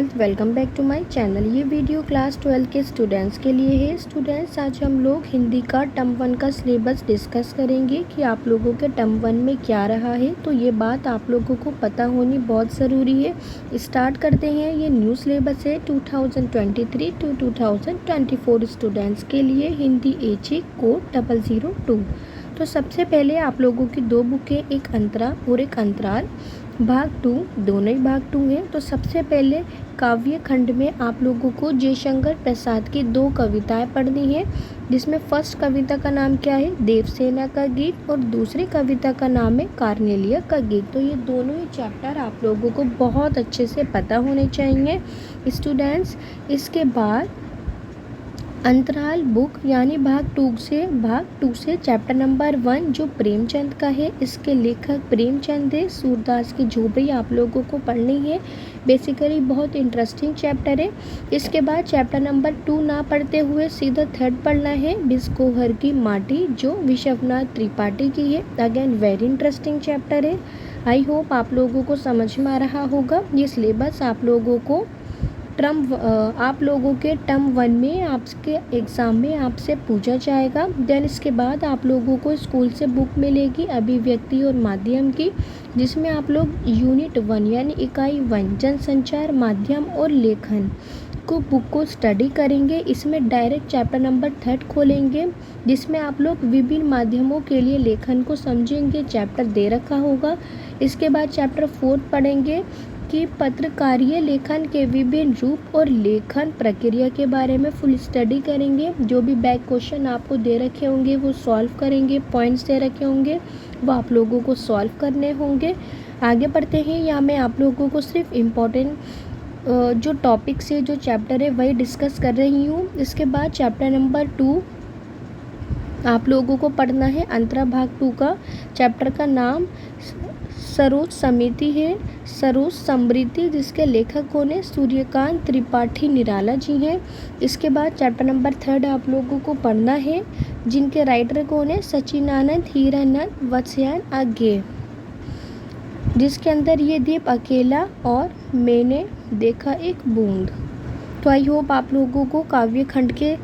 Students, welcome back to my channel. ये video class 12 के students के लिए है। स्टूडेंट्स, आज हम लोग हिंदी का टर्म 1 का सिलेबस डिस्कस करेंगे कि आप लोगों के टर्म 1 में क्या रहा है। तो ये बात आप लोगों को पता होनी बहुत ज़रूरी है। स्टार्ट करते हैं। ये न्यू सिलेबस है 2023 टू 2024 स्टूडेंट्स के लिए, हिंदी HE कोड 002। तो सबसे पहले आप लोगों की दो बुकें, एक अंतरा और एक अंतराल भाग 2, दोनों ही भाग 2 हैं। तो सबसे पहले काव्य खंड में आप लोगों को जयशंकर प्रसाद की दो कविताएं पढ़नी है, जिसमें फर्स्ट कविता का नाम क्या है, देवसेना का गीत, और दूसरी कविता का नाम है कार्नेलिया का गीत। तो ये दोनों ही चैप्टर आप लोगों को बहुत अच्छे से पता होने चाहिए स्टूडेंट्स। इसके बाद अंतराल बुक यानी भाग 2 से चैप्टर नंबर 1 जो प्रेमचंद का है, इसके लेखक प्रेमचंद है। सूरदास की झोपड़ी आप लोगों को पढ़नी है। बेसिकली बहुत इंटरेस्टिंग चैप्टर है। इसके बाद चैप्टर नंबर 2 ना पढ़ते हुए सीधा थर्ड पढ़ना है, बिस्कोहर की माटी, जो विश्वनाथ त्रिपाठी की है। अगेन वेरी इंटरेस्टिंग चैप्टर है। आई होप आप लोगों को समझ में आ रहा होगा। ये सिलेबस आप लोगों के टर्म 1 में आपके एग्ज़ाम में आपसे पूछा जाएगा। देन इसके बाद आप लोगों को स्कूल से बुक मिलेगी अभिव्यक्ति और माध्यम की, जिसमें आप लोग यूनिट 1 यानी इकाई 1 जनसंचार माध्यम और लेखन को बुक को स्टडी करेंगे। इसमें डायरेक्ट चैप्टर नंबर 3 खोलेंगे, जिसमें आप लोग विभिन्न माध्यमों के लिए लेखन को समझेंगे। चैप्टर दे रखा होगा। इसके बाद चैप्टर 4 पढ़ेंगे कि पत्रकारीय लेखन के विभिन्न रूप और लेखन प्रक्रिया के बारे में फुल स्टडी करेंगे। जो भी बैक क्वेश्चन आपको दे रखे होंगे वो सॉल्व करेंगे, पॉइंट्स दे रखे होंगे वो आप लोगों को सॉल्व करने होंगे। आगे बढ़ते हैं। यहाँ मैं आप लोगों को सिर्फ इम्पोर्टेंट जो टॉपिक्स है, जो चैप्टर है, वही डिस्कस कर रही हूँ। इसके बाद चैप्टर नंबर 2 आप लोगों को पढ़ना है। अंतरा भाग 2 का चैप्टर का नाम सरोज समिति है, सरोज समृद्धि, जिसके लेखक कौन है, सूर्यकांत त्रिपाठी निराला जी हैं। इसके बाद चैप्टर नंबर 3 आप लोगों को पढ़ना है, जिनके राइटर कौन है, सचिनानंद हीरानंद वत्स्यायन आगे, जिसके अंदर ये दीप अकेला और मैंने देखा एक बूंद। तो आई होप आप लोगों को काव्य खंड के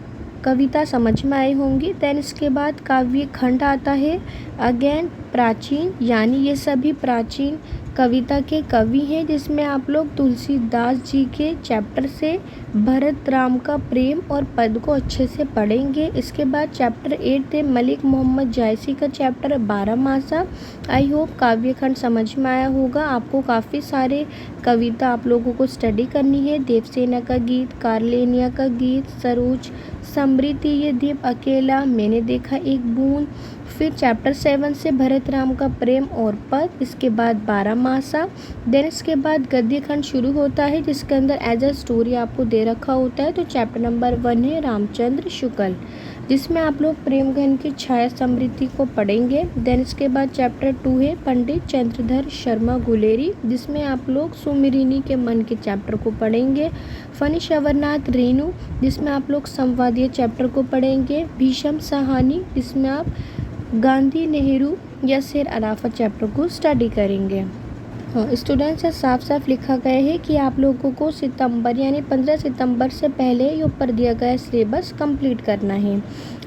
कविता समझ में आए होंगी। देन इसके बाद काव्य खंड आता है अगेन प्राचीन, यानी ये सभी प्राचीन कविता के कवि हैं, जिसमें आप लोग तुलसीदास जी के चैप्टर से भरत राम का प्रेम और पद को अच्छे से पढ़ेंगे। इसके बाद चैप्टर 8 है मलिक मोहम्मद जायसी का चैप्टर 12 मासा। आई होप काव्य खंड समझ में आया होगा। आपको काफ़ी सारे कविता आप लोगों को स्टडी करनी है। देवसेना का गीत, कार्नेलिया का गीत, सरोज समृद्धि, ये दीप अकेला, मैंने देखा एक बूंद। फिर चैप्टर 7 से भरत राम का प्रेम और पद। इसके बाद 12 मासा। देन इसके बाद गद्य खंड शुरू होता है, जिसके अंदर एज अ स्टोरी आपको दे रखा होता है। तो चैप्टर नंबर 1 है रामचंद्र शुक्ल, जिसमें आप लोग प्रेमगन की छाया समृद्धि को पढ़ेंगे। देन इसके बाद चैप्टर 2 है पंडित चंद्रधर शर्मा गुलेरी, जिसमें आप लोग सुमिरिनी के मन के चैप्टर को पढ़ेंगे। फणिश अवरनाथ रेणु, जिसमें आप लोग संवादीय चैप्टर को पढ़ेंगे। भीषम साहनी, जिसमें आप गांधी नेहरू या शेर अराफत चैप्टर को स्टडी करेंगे। स्टूडेंट्स, साफ साफ लिखा गया है कि आप लोगों को सितंबर यानी 15 सितंबर से पहले ये ऊपर दिया गया सिलेबस कंप्लीट करना है।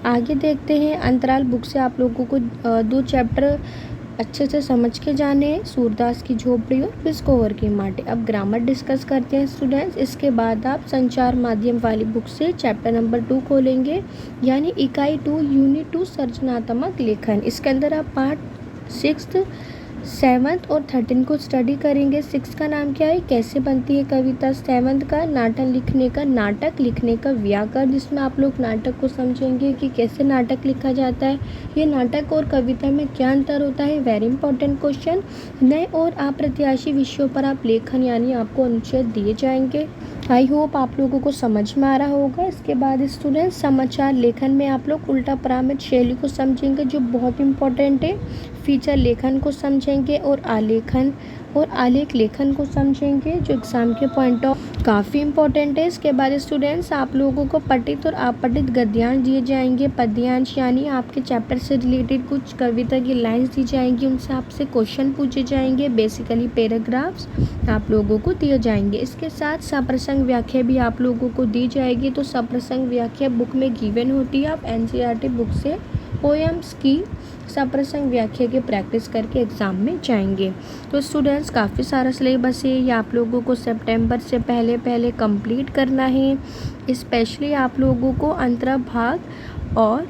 आगे देखते हैं। अंतराल बुक से आप लोगों को 2 चैप्टर अच्छे से समझ के जाने हैं, सूरदास की झोपड़ी और बिस्कोहर की माटी। अब ग्रामर डिस्कस करते हैं स्टूडेंट्स। इसके बाद आप संचार माध्यम वाली बुक से चैप्टर नंबर 2 खोलेंगे, यानी इकाई 2 यूनिट 2 सर्जनात्मक लेखन। इसके अंदर आप पार्ट 6, 7 और 13 को स्टडी करेंगे। 6 का नाम क्या है, कैसे बनती है कविता। 7 का नाटक लिखने का व्याकरण, जिसमें आप लोग नाटक को समझेंगे कि कैसे नाटक लिखा जाता है, ये नाटक और कविता में क्या अंतर होता है। Very important question. नए और अप्रत्याशी विषयों पर आप लेखन यानी आपको अनुच्छेद दिए जाएंगे। आई होप आप लोगों को समझ में आ रहा होगा। इसके बाद स्टूडेंट्स, समाचार लेखन में आप लोग उल्टा परामित शैली को समझेंगे, जो बहुत इंपॉर्टेंट है। फीचर लेखन को समझेंगे और आलेख लेखन को समझेंगे, जो एग्ज़ाम के पॉइंट ऑफ काफ़ी इंपॉर्टेंट है। इसके बाद स्टूडेंट्स आप लोगों को पठित और अपठित गद्यांश दिए जाएंगे। पद्यांश यानी आपके चैप्टर से रिलेटेड कुछ कविता की लाइन्स दी जाएंगी, उनसे आपसे क्वेश्चन पूछे जाएंगे। बेसिकली पैराग्राफ्स आप लोगों को दिए जाएंगे। इसके साथ सप्रसंग व्याख्या भी आप लोगों को दी जाएगी। तो सप्रसंग व्याख्या बुक में गिवन होती है। आप एनसीईआरटी बुक से पोएम्स की सप्रसंग व्याख्या की प्रैक्टिस करके एग्ज़ाम में जाएंगे। तो स्टूडेंट्स काफ़ी सारा सिलेबस है, ये आप लोगों को सितंबर से पहले कंप्लीट करना है। स्पेशली आप लोगों को अंतरा भाग और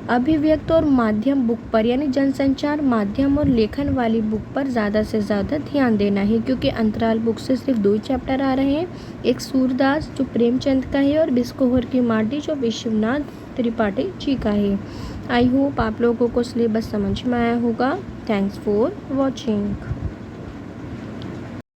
अभिव्यक्त और माध्यम बुक पर, यानी जनसंचार माध्यम और लेखन वाली बुक पर ज़्यादा से ज़्यादा ध्यान देना है, क्योंकि अंतराल बुक से सिर्फ 2 चैप्टर आ रहे हैं। एक सूरदास जो प्रेमचंद का है और बिस्कोहर की माटी जो विश्वनाथ त्रिपाठी जी का है। आई होप आप लोगों को सिलेबस समझ में आया होगा। Thanks for watching.